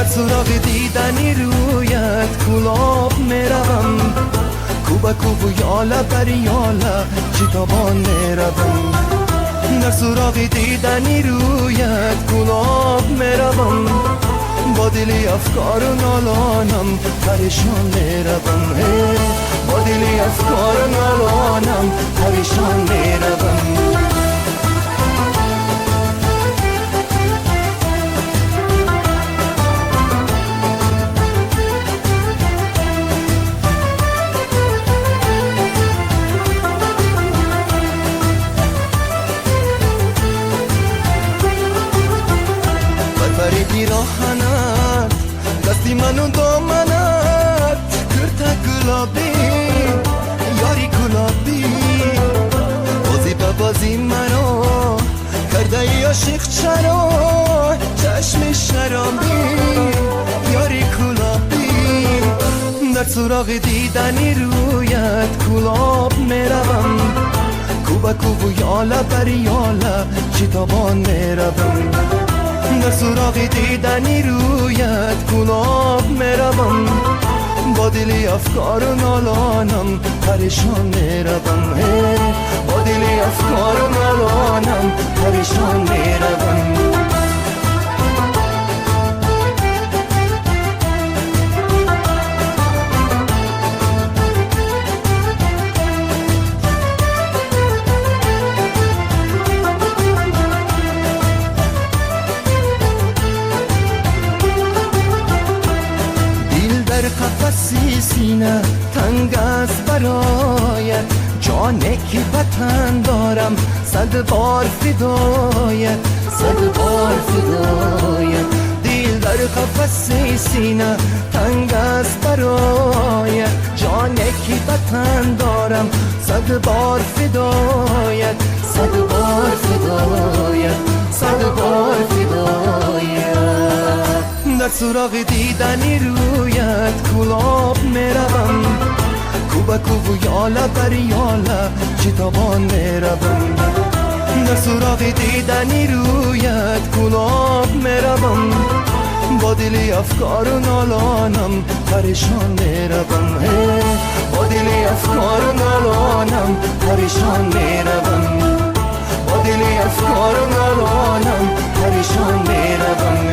سراغ دیدنی رویت کلاب میروم، کوبا کوبو یالا بر یالا کتابان میروم. در سراغ دیدنی رویت کلاب میروم، با دلی افکار و نالانم پریشان میروم. با دلی افکار و نالانم پریشان میروم. پیراهنت دستی منو دامنت کرتا گلابی یاری گلابی بازی به بازی منو کرده ای عاشق چرا چشم شرابی یاری گلابی. در سراغ دیدنی رویت کلاب میروم، کوبا کوبو یالا بر یالا کتابان میروم. در سراغ دیدنی رویت کلاب میروم، با دلی افکار و نالانم پریشان میروم. با دلی افکار و نالانم پریشان میروم. قفسی سینه تنگ است برایت، جانه که وطن دارم صد بار فدایت، صد بار فدایت. دل در قفسی سینه تنگ است برایت، جانه که وطن دارم صد بار فدایت، صد بار فدایت، صد بار فدایت. در سراغ دیدنی رویت کلاب میروم، کوبا کوبو یالا بر یالا کتابان میروم. در سراغ دیدنی رویت کلاب میروم، با دلی افکار و نالانم پریشان میروم. با دلی افکار و نالانم پریشان میروم. با دلی افکار و نالانم پریشان میروم.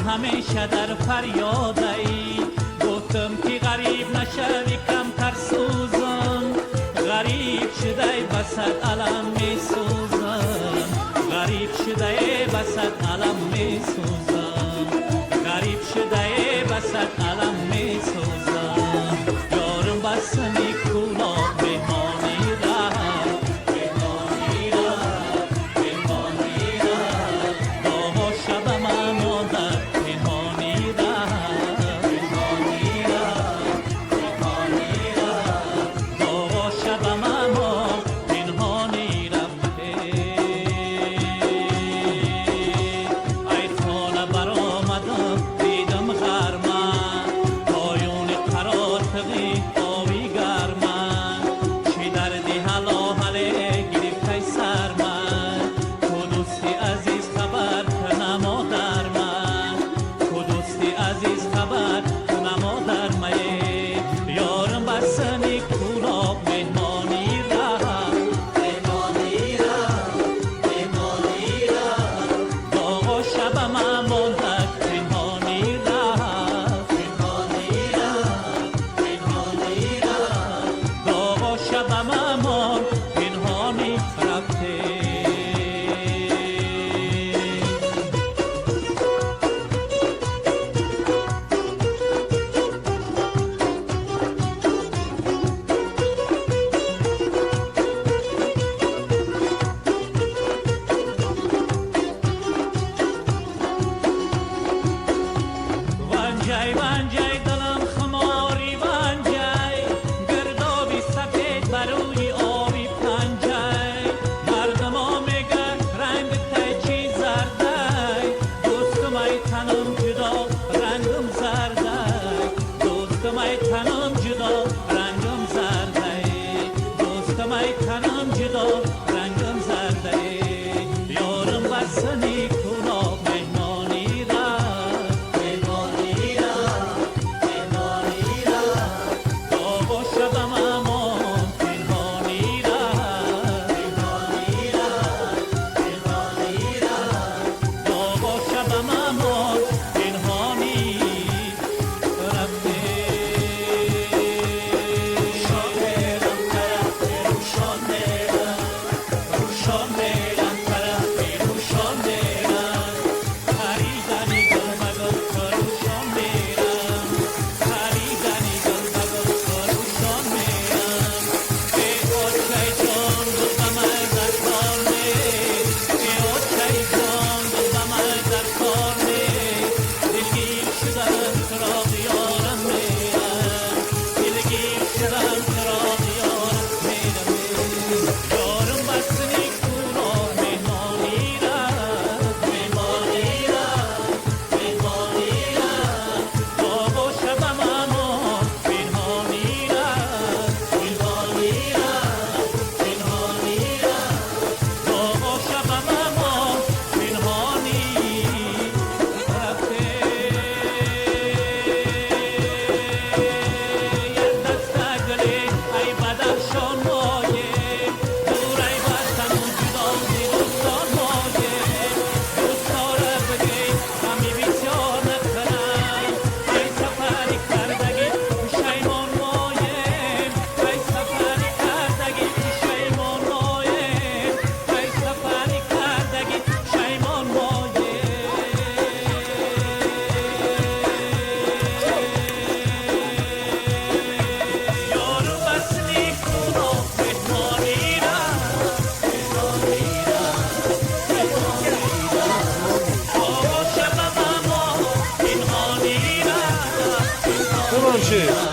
همیشه در فریادی گفتم که غریب نشوی کم تر سوزم، غریب شده بسد علم می سوزم، غریب شده بسد علم می سوزم، غریب شده بسد علم می سوزم. یارم بسنی کولا بهمانی را بهمانی را بهمانی را با شب من آدر بهمانی را بهمانی را بهمانی را تنم جدا رنگم زرده دوستم ای تنم جدا رنگم زرده یارم بسنی کناب مهمانی را داغ و شبم امان پنهانی را داغ و شبم امان پنهانی رفته روشان میرم طرف روشان میرم خریدنی گل مگل روشان میرم خریدنی گل مگل روشان میرم ای اوچای جان گل بمای در کار می ای اوچای جان گل بمای در کار می دلگیر شدم سراغ یارم میرم دلگیر شدم سراغ یارم میرم یارم بستنی کنو مهمانی را داغ و شبم امان پنهانی را داغ و شبم امان پنهانی رفته یک دست گلی ای بدخشان مایه دور ای وطن و جدا ز دوستان مایه دوستاره بگی غمی بسیار نکنم ای سفری کردگی پشیمان مایم ای سفری کردگی پشیمان مایم ای سفری کردگی پشیمان مایم یارو بسنی کنو مهمانی را داغ و شبم امان پنهانی را تمام شد